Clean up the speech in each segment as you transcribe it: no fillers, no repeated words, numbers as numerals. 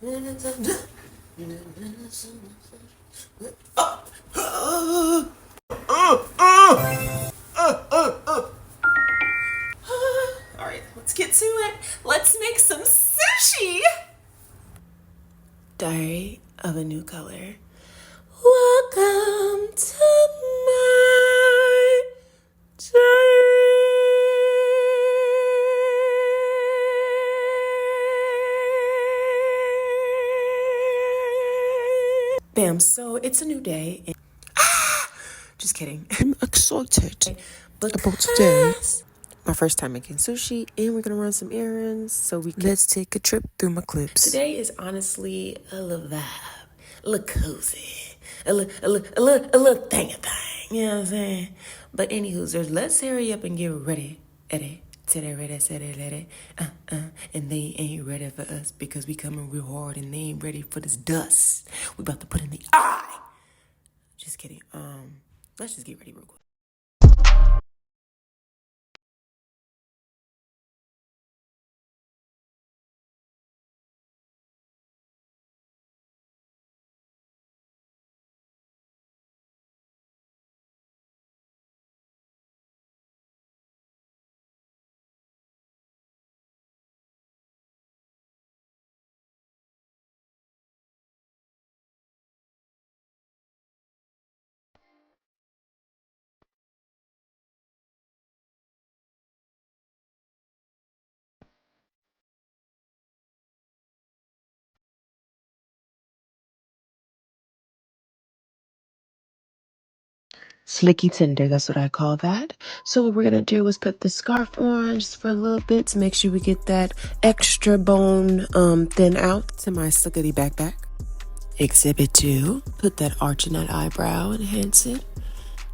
Alright, let's get to it. Let's make some sushi! Diary of a New Color. Welcome to my diary. Bam, so it's a new day. Just kidding. I'm excited about today. My first time making sushi, and we're gonna run some errands so we can let's take a trip through my clips. Today is honestly a little vibe, a little cozy, a little thing. You know what I'm saying? But anywho, let's hurry up and get ready. Ready. And they ain't ready for us because we coming real hard and they ain't ready for this dust. We about to put in the eye. Just kidding. Let's just get ready real quick. Slicky Tinder, that's what I call that. So what we're gonna do is put the scarf on just for a little bit to make sure we get that extra bone thin out to my slickety backpack. Exhibit 2, put that arch in that eyebrow, enhance it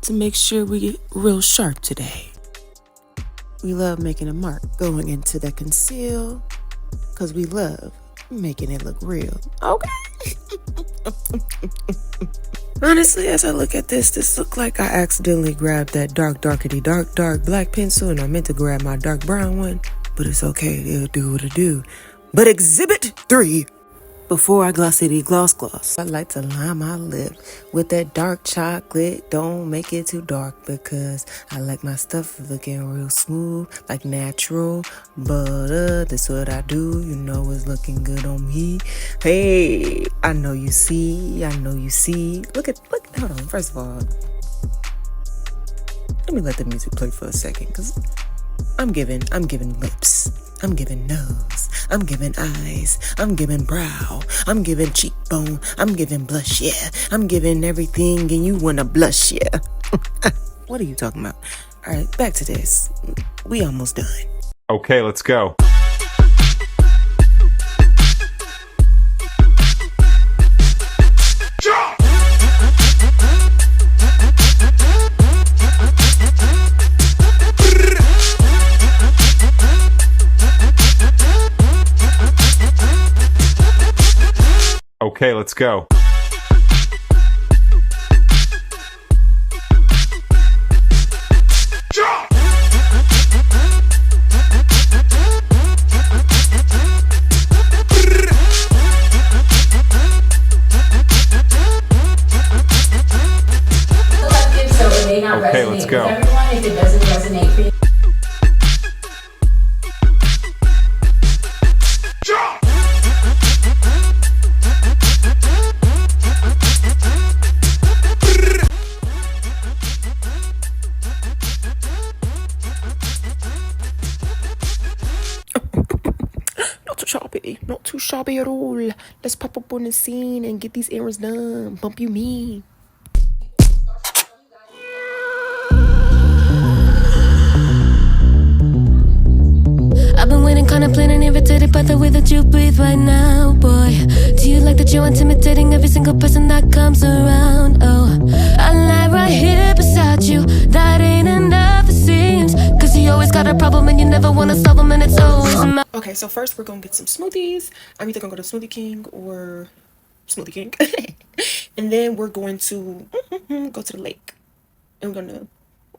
to make sure we get real sharp today. We love making a mark going into the conceal because we love making it look real. Okay. Honestly, as I look at this look like I accidentally grabbed that dark black pencil and I meant to grab my dark brown one, but it's okay, it'll do what it do. But exhibit 3. Before I gloss, I like to line my lip with that dark chocolate. Don't make it too dark because I like my stuff looking real smooth, like natural butter. That's what I do. You know it's looking good on me. Hey, I know you see. Look, hold on. First of all, let me let the music play for a second because I'm giving lips. I'm giving nose, I'm giving eyes, I'm giving brow, I'm giving cheekbone, I'm giving blush, yeah. I'm giving everything and you wanna blush, yeah. What are you talking about? All right, back to this. We almost done. Okay, let's go. Okay, let's go. Okay, let's go. Everyone, if it doesn't resonate for you. Not too shabby at all. Let's pop up on the scene and get these errands done. Bump you mean. I've been waiting, contemplating, irritated by the way that you breathe right now, boy. Do you like that you're intimidating every single person that comes around? Oh, I lie right here beside you. That ain't enough, it seems. Cause you always got a problem and you never wanna solve them, and it's always Okay, so first we're gonna get some smoothies. I'm either gonna go to Smoothie King or Smoothie King. And then we're going to go to the lake. And we're gonna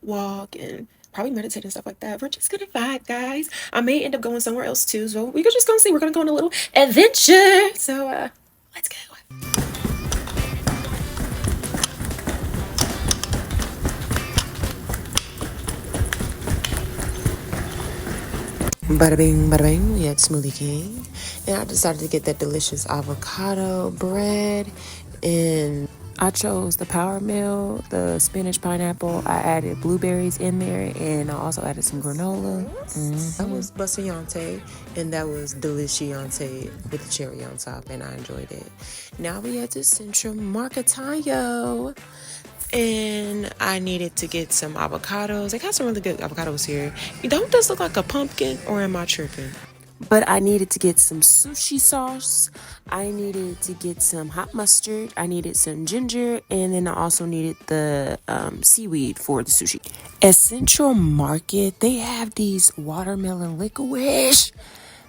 walk and probably meditate and stuff like that. We're just gonna vibe, guys. I may end up going somewhere else too, so we could just gonna see. We're gonna go on a little adventure. So let's go. Bada bing, we had Smoothie King. And I decided to get that delicious avocado bread. And I chose the power meal, the spinach pineapple. I added blueberries in there, and I also added some granola. That was Bussayante, and that was Deliciante with the cherry on top, and I enjoyed it. Now we had to Central Marketayo. And I needed to get some avocados. They got some really good avocados here. Don't this look like a pumpkin, or am I tripping? But I needed to get some sushi sauce. I needed to get some hot mustard. I needed some ginger. And then I also needed the seaweed for the sushi. At Central Market, they have these watermelon licorice.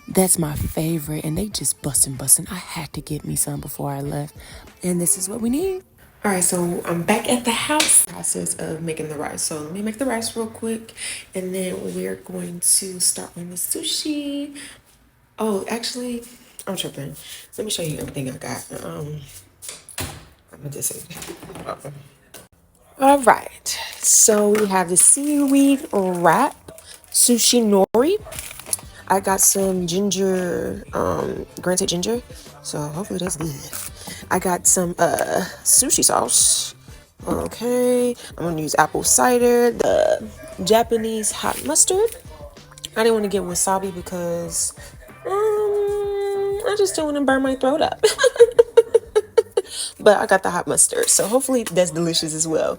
That's my favorite. And they just bustin'. I had to get me some before I left. And this is what we need. All right, so I'm back at the house. Process of making the rice. So let me make the rice real quick, and then we're going to start on the sushi. Oh, actually, I'm tripping. Let me show you everything I got. I'm gonna just say. All right, so we have the seaweed wrap, sushi nori. I got some ginger, grated ginger, so hopefully that's good. I got some sushi sauce. Okay, I'm gonna use apple cider, the Japanese hot mustard. I didn't want to get wasabi because I just don't want to burn my throat up. But I got the hot mustard, so hopefully that's delicious as well.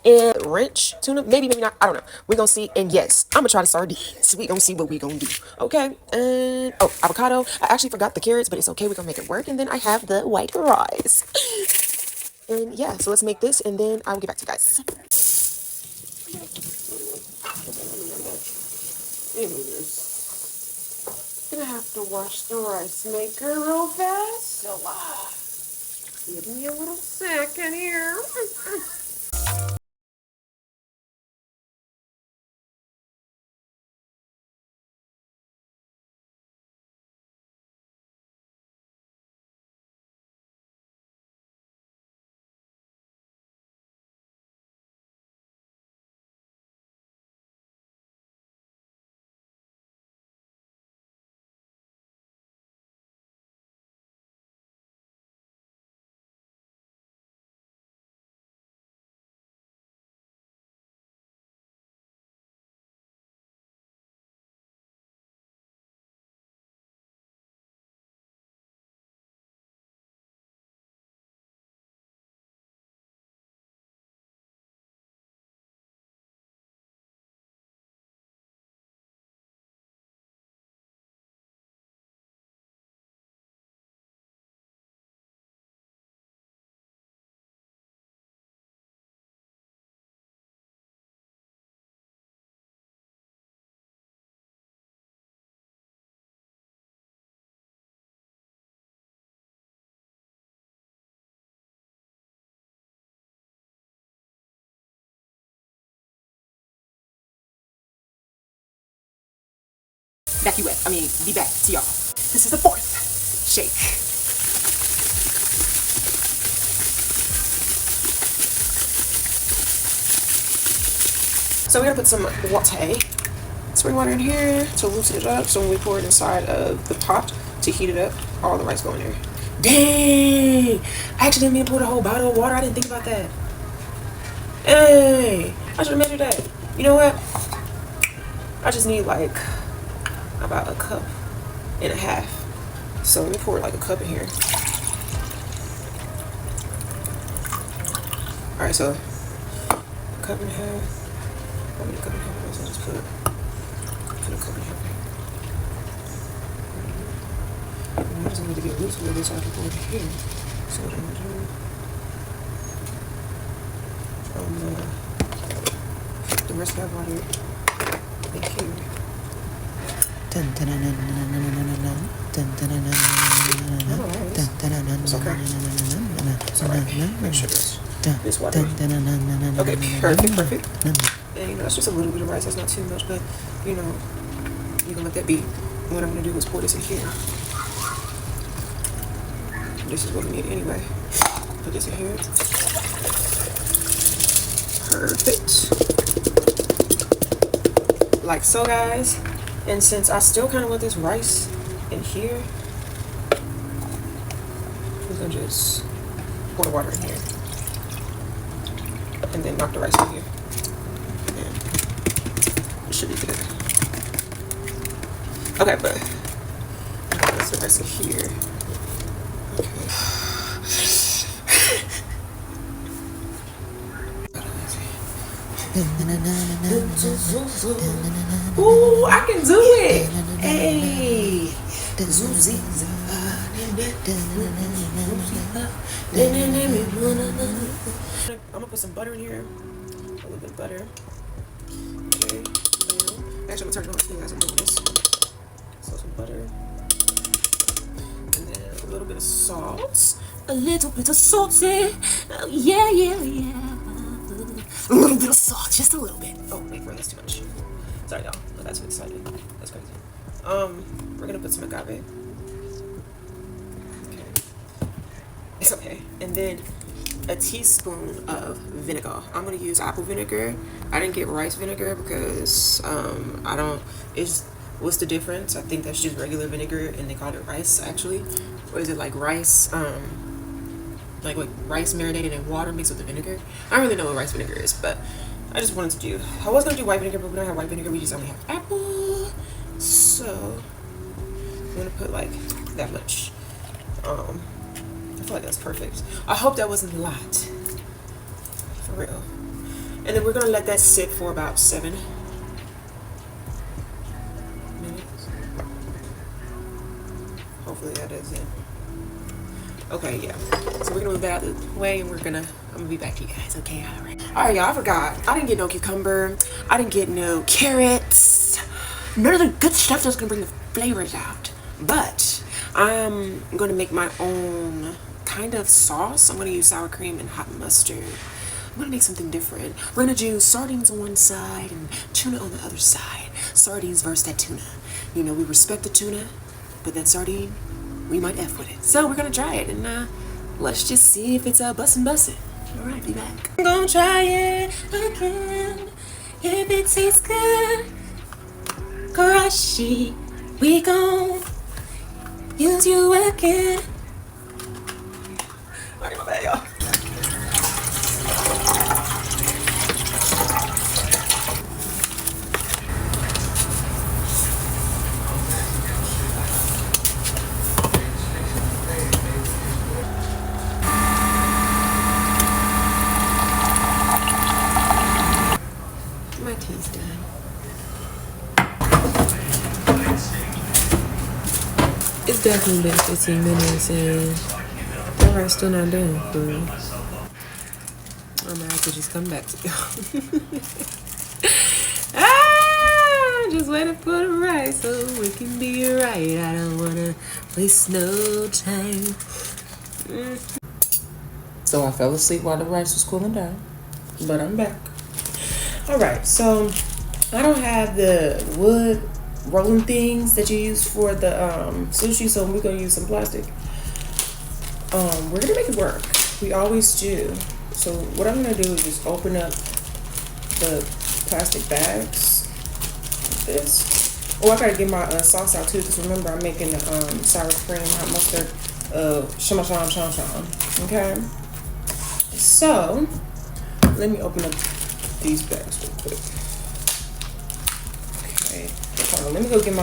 And ranch tuna, maybe not, I don't know. We're gonna see. And yes, I'm gonna try the sardines. We gonna see what we gonna do. Okay, and oh, avocado. I actually forgot the carrots, but it's okay, we're gonna make it work. And then I have the white rice. And yeah, so let's make this, and then I will get back to you guys. Gonna have to wash the rice maker real fast. So give me a little second here. Back you at. I mean, be back to y'all. This is the fourth shake. So we're gonna put some spring water in here to loosen it up. So when we pour it inside of the pot to heat it up, all the rice go in there. Dang! I actually didn't mean to pour the whole bottle of water. I didn't think about that. Hey, I should have measured that. You know what? I just need like about a cup and a half. So let me pour like a cup in here. All right, so a cup and a half. Probably a cup and a half. So let's put a cup and a half. I just need to get loose with this so I can pour it in here. So what I'm gonna do, the rest of that water in here. It's okay. It's all right. Make sure this water. Okay, perfect. And you know, that's just a little bit of rice. That's not too much, but you know, you're gonna let that be. What I'm gonna do is pour this in here. This is what we need anyway. Put this in here. Perfect. Like so, guys. And since I still kind of want this rice in here, I'm gonna just pour the water in here. And then knock the rice in here. And it should be good. Okay, but that's the rest of here. Okay. Ooh, I can do it. Hey. I'm gonna put some butter in here. A little bit of butter. Okay. Actually, I'm gonna turn it on too as I'm doing this. So some butter. And then a little bit of salt. A little bit of salt. Oh, yeah. A little bit of salt, just a little bit. Oh, wait, that's too much. Sorry, y'all. I got too excited. That's crazy. We're gonna put some agave. Okay. It's okay. And then a teaspoon of vinegar. I'm gonna use apple vinegar. I didn't get rice vinegar because I don't. What's the difference? I think that's just regular vinegar, and they call it rice actually, or is it like rice? Like rice marinated in water mixed with the vinegar. I don't really know what rice vinegar is, but I just wanted to do. I was gonna do white vinegar, but we don't have white vinegar. We just only have apple. So I'm gonna put like that much. I feel like that's perfect. I hope that wasn't a lot. For real. And then we're gonna let that sit for about 7 minutes. Hopefully that is it. Okay, yeah. So we're gonna move that out of the way, and I'm gonna be back to you guys. Okay, all right, y'all. I forgot. I didn't get no cucumber. I didn't get no carrots. None of the good stuff that's gonna bring the flavors out. But I'm gonna make my own kind of sauce. I'm gonna use sour cream and hot mustard. I'm gonna make something different. We're gonna do sardines on one side and tuna on the other side. Sardines versus that tuna. You know, we respect the tuna, but that sardine, we might F with it. So we're gonna try it, and let's just see if it's bussin'. All right, be back. I'm gonna try it again. If it tastes good, Karashi, we gon' use you again. Alright, my bad, y'all. My tea's done. It's definitely been 15 minutes and that rice still not done for real. I'm gonna have to just come back to y'all. Just waiting for the rice so it can be right. I don't wanna waste no time. So I fell asleep while the rice was cooling down, but I'm back. Alright, so I don't have the wood rolling things that you use for the sushi, so we're gonna use some plastic. We're gonna make it work. We always do. So what I'm gonna do is just open up the plastic bags like this. Oh, I gotta get my sauce out too, because remember I'm making the sour cream, hot mustard, sham. Okay. So let me open up these bags real quick. Okay. Hold on, let me go get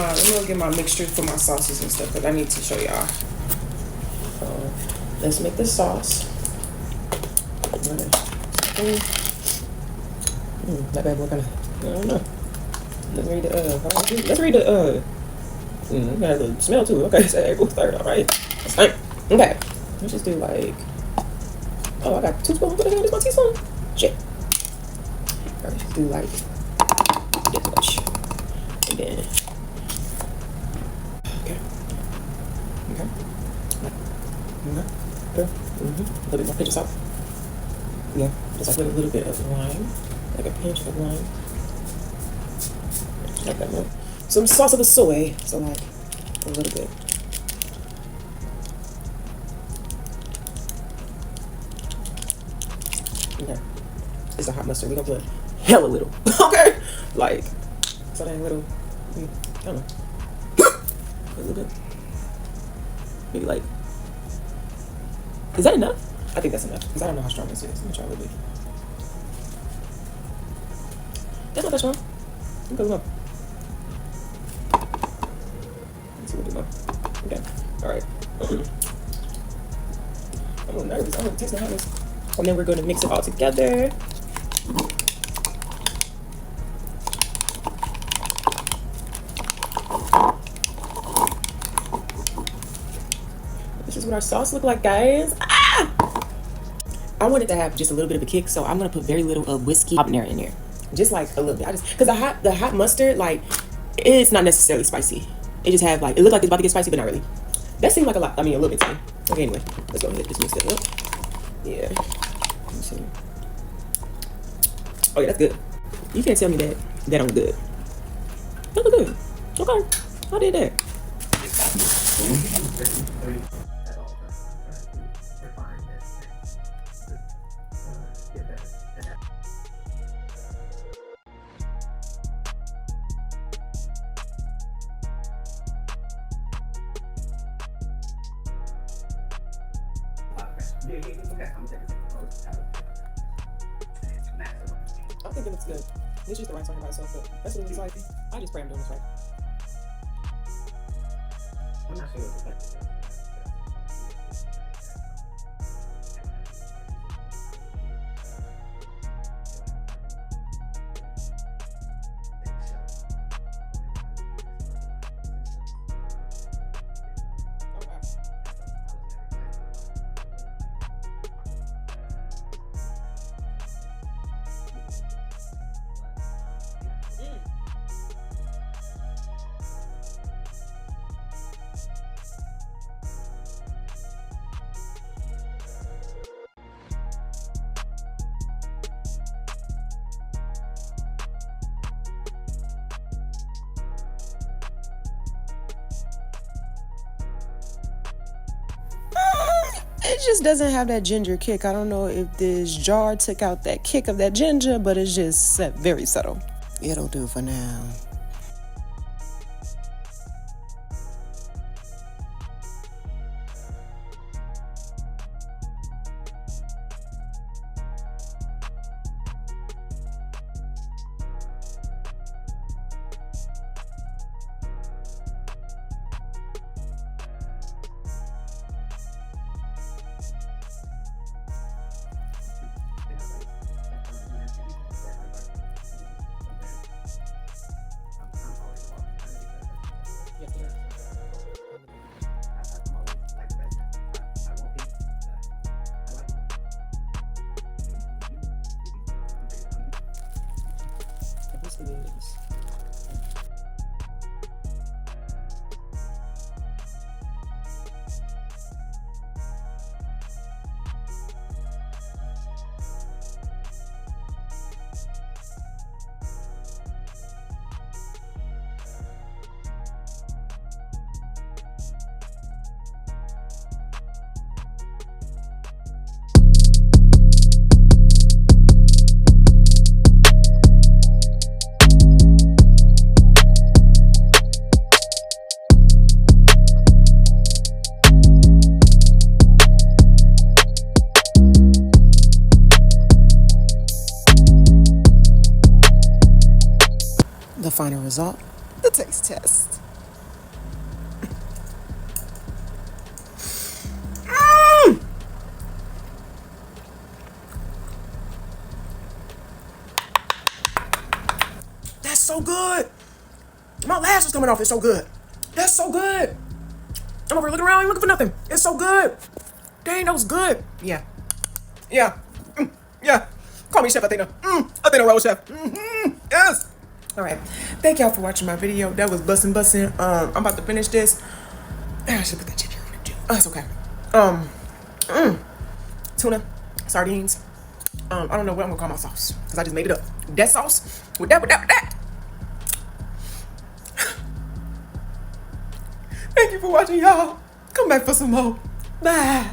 my mixture for my sauces and stuff, because I need to show y'all. Let's make the sauce. That bad boy kinda, I don't know. Let's read the got the smell too. Okay, so April 3rd, alright. That's fine. Okay. Let's just do like, oh, I got 2 spoons. What the hell is my teaspoon? Shit. Alright, just do like this much. And then, okay. A little bit more pinch of salt. Yeah, just like a little bit of lime, like a pinch of lime. Like that one. Some sauce of the soy. So like a little bit. Okay. It's a hot mustard. We're gonna put hella little. Okay? Like, so that little, I don't know. A little bit. Maybe like, is that enough? I think that's enough. Because I don't know how strong this is. Let me try a little bit. That's not that strong. It goes up. Let's see what it more. Okay. Alright. I'm a little nervous. I'm going to taste the hotness. And then we're going to mix it all together. This is what our sauce look like, guys. Ah! I want it to have just a little bit of a kick, so I'm going to put very little of whiskey habanero in there. Just like a little bit. I just, because the hot mustard, like, it's not necessarily spicy. It just have like, it looked like it's about to get spicy, but not really. That seemed like a lot. I mean, a little bit to me. Okay, anyway, let's go ahead and just mix it up. Yeah. Let me see. Oh yeah, that's good. You can't tell me that I'm good. That look good. Okay, I did that. I think it looks good. It's just the right talking by itself, but that's what it looks like. I just pray I'm doing this right. I'm not sure what the fact It just doesn't have that ginger kick. I don't know if this jar took out that kick of that ginger, but it's just very subtle. It'll do for now. The final result, the taste test. That's so good. My lash is coming off. It's so good. That's so good. I'm over here looking around, ain't looking for nothing. It's so good. Dang, that was good. Yeah. Yeah. Yeah. Call me Chef Athena. Athena Roll Chef. Yes. All right. Thank y'all for watching my video. That was bussin'. I'm about to finish this. I should put that ginger on it too. Oh, it's okay. Tuna, sardines. I don't know what I'm gonna call my sauce because I just made it up. That sauce with that. Thank you for watching, y'all. Come back for some more. Bye.